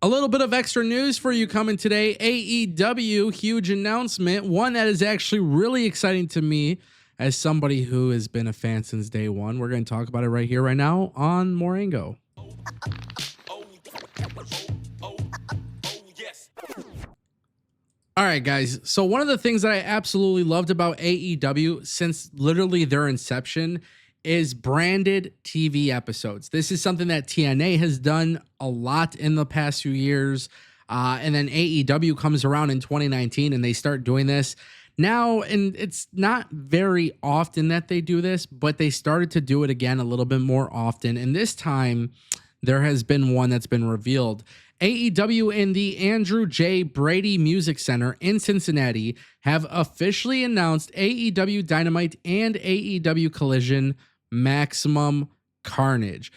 A little bit of extra news for you coming today. AEW, huge announcement. One that is actually really exciting to me as somebody who has been a fan since day one. We're going to talk about it right here, right now on More Ango. All right, guys. So one of the things that I absolutely loved about AEW since literally their inception is branded TV episodes. This is something that TNA has done a lot in the past few years. And then AEW comes around in 2019 and they start doing this now. And it's not very often that they do this, but they started to do it again a little bit more often. And this time there has been one that's been revealed. AEW and the Andrew J. Brady Music Center in Cincinnati have officially announced AEW Dynamite and AEW Collision Maximum Carnage.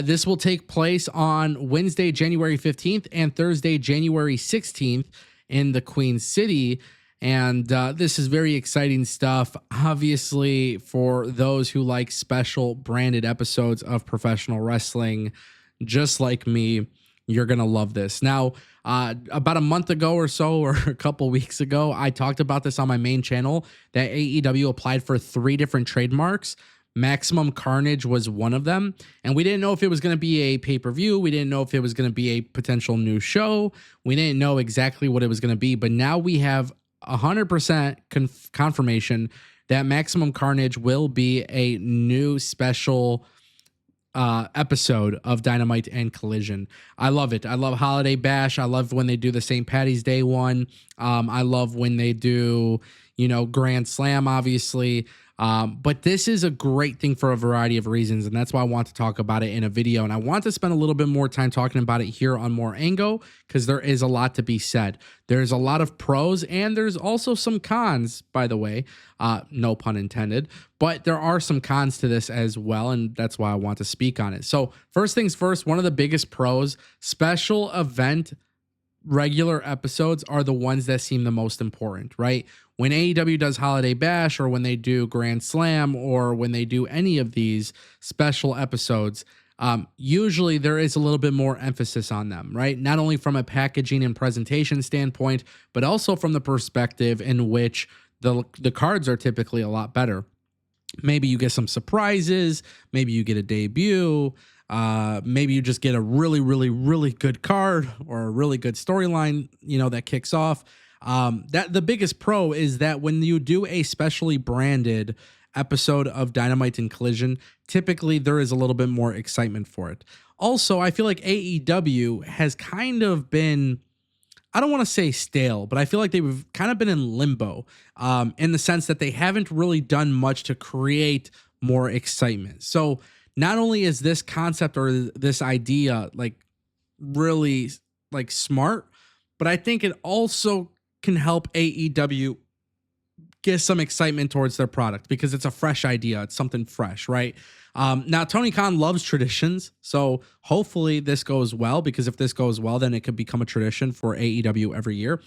This will take place on Wednesday, January 15th and Thursday, January 16th in the Queen City. And this is very exciting stuff, obviously, for those who like special branded episodes of professional wrestling, just like me. You're going to love this. Now, about a month ago or so, or a couple weeks ago, I talked about this on my main channel that AEW applied for 3 different trademarks. Maximum Carnage was one of them. And we didn't know if it was going to be a pay-per-view. We didn't know if it was going to be a potential new show. We didn't know exactly what it was going to be. But now we have 100% confirmation that Maximum Carnage will be a new special episode of Dynamite and Collision. I love it. I love Holiday Bash. I love when they do the St. Patty's Day one. I love when they do, Grand Slam, obviously. But this is a great thing for a variety of reasons, and that's why I want to talk about it in a video. And I want to spend a little bit more time talking about it here on More Ango, because there is a lot to be said. There's a lot of pros, and there's also some cons, by the way. No pun intended. But there are some cons to this as well, and that's why I want to speak on it. So first things first, one of the biggest pros, special event regular episodes are the ones that seem the most important, right? When AEW does Holiday Bash, or when they do Grand Slam, or when they do any of these special episodes, usually there is a little bit more emphasis on them, right? Not only from a packaging and presentation standpoint, but also from the perspective in which the cards are typically a lot better. Maybe you get some surprises. Maybe you get a debut. Maybe you just get a really, really, really good card or a really good storyline, that kicks off. That the biggest pro is that when you do a specially branded episode of Dynamite and Collision, typically there is a little bit more excitement for it. Also, I feel like AEW has kind of been, I don't want to say stale, but I feel like they've kind of been in limbo, in the sense that they haven't really done much to create more excitement. So not only is this concept or this idea really smart, but I think it also can help AEW get some excitement towards their product because it's a fresh idea. It's something fresh, right? Now, Tony Khan loves traditions, so hopefully this goes well, because if this goes well, then it could become a tradition for AEW every year.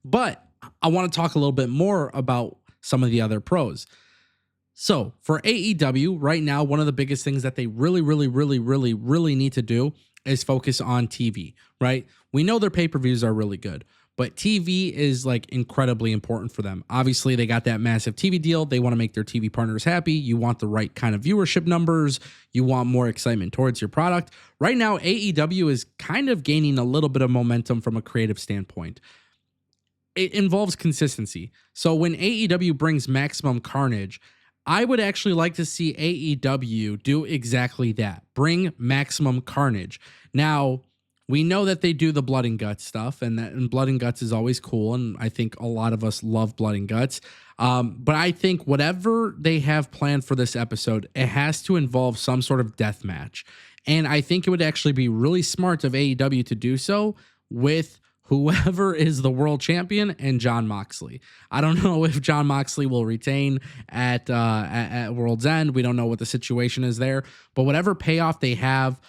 But I want to talk a little bit more about some of the other pros. So for AEW right now, one of the biggest things that they really, really, really, really, really need to do is focus on TV, right? We know their pay-per-views are really good, but TV is incredibly important for them. Obviously, they got that massive TV deal. They want to make their TV partners happy. You want the right kind of viewership numbers. You want more excitement towards your product. Right now, AEW is kind of gaining a little bit of momentum from a creative standpoint. It involves consistency. So when AEW brings Maximum Carnage, I would actually like to see AEW do exactly that. Bring Maximum Carnage. Now, we know that they do the blood and guts stuff, and blood and guts is always cool, and I think a lot of us love blood and guts. But I think whatever they have planned for this episode, it has to involve some sort of death match. And I think it would actually be really smart of AEW to do so with whoever is the world champion and Jon Moxley. I don't know if Jon Moxley will retain at World's End. We don't know what the situation is there, but whatever payoff they have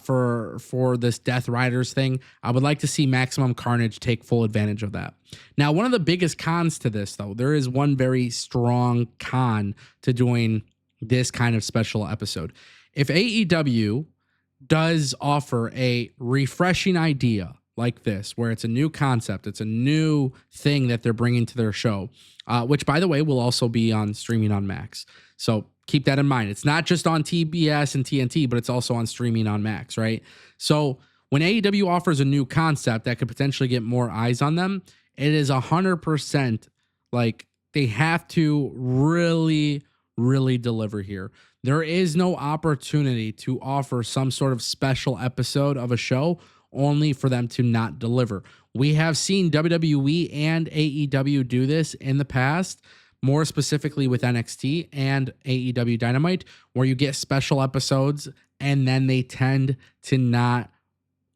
for this Death Riders thing, I would like to see Maximum Carnage take full advantage of that. Now, one of the biggest cons to this, though, there is one very strong con to doing this kind of special episode. If AEW does offer a refreshing idea, like this, where it's a new concept, it's a new thing that they're bringing to their show, which, by the way, will also be on streaming on Max. So keep that in mind. It's not just on TBS and TNT, but it's also on streaming on Max, right? So when AEW offers a new concept that could potentially get more eyes on them, it is 100% like they have to really, really deliver here. There is no opportunity to offer some sort of special episode of a show only for them to not deliver. We have seen WWE and AEW do this in the past, more specifically with NXT and AEW Dynamite, where you get special episodes and then they tend to not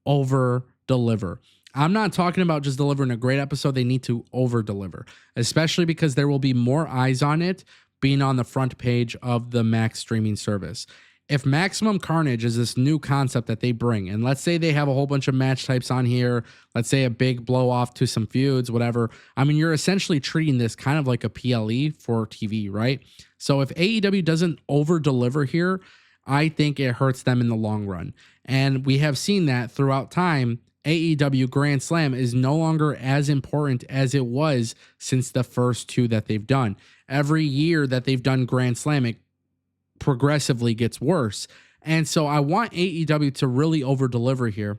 over deliver. I'm not talking about just delivering a great episode. They need to over deliver, especially because there will be more eyes on it being on the front page of the Max streaming service. If Maximum Carnage is this new concept that they bring, and let's say they have a whole bunch of match types on here, let's say a big blow off to some feuds, whatever. I mean, you're essentially treating this kind of like a PLE for TV, right? So if AEW doesn't over deliver here, I think it hurts them in the long run. And we have seen that throughout time. AEW Grand Slam is no longer as important as it was since the first two that they've done. Every year that they've done Grand Slam, it progressively gets worse. And so I want AEW to really over deliver here.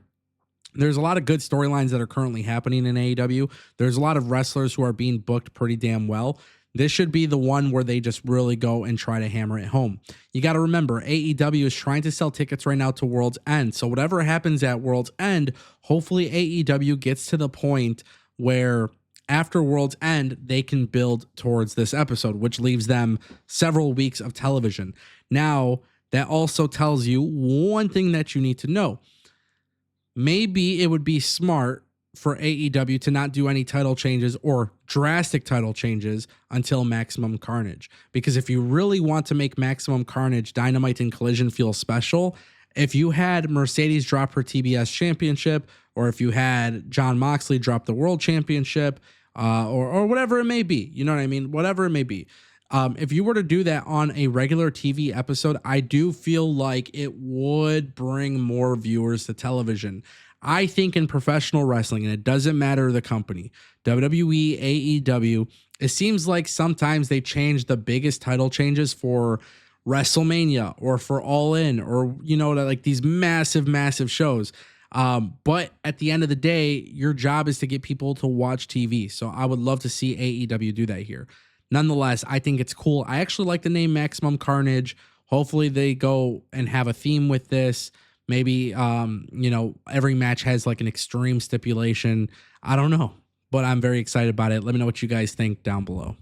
There's a lot of good storylines that are currently happening in AEW. There's a lot of wrestlers who are being booked pretty damn well. This should be the one where they just really go and try to hammer it home. You got to remember, AEW is trying to sell tickets right now to World's End. So whatever happens at World's End, hopefully AEW gets to the point where after World's End, they can build towards this episode, which leaves them several weeks of television. Now, that also tells you one thing that you need to know. Maybe it would be smart for AEW to not do any title changes or drastic title changes until Maximum Carnage. Because if you really want to make Maximum Carnage, Dynamite, and Collision feel special, if you had Mercedes drop her TBS championship, or if you had Jon Moxley drop the world championship, or whatever it may be, you know what I mean? Whatever it may be. If you were to do that on a regular TV episode, I do feel like it would bring more viewers to television. I think in professional wrestling, and it doesn't matter the company, WWE, AEW, it seems like sometimes they change the biggest title changes for WrestleMania or for All In, or, you know, like these massive, massive shows. But at the end of the day, your job is to get people to watch TV. So I would love to see AEW do that here. Nonetheless, I think it's cool. I actually like the name Maximum Carnage. Hopefully they go and have a theme with this. Maybe, every match has like an extreme stipulation. I don't know, but I'm very excited about it. Let me know what you guys think down below.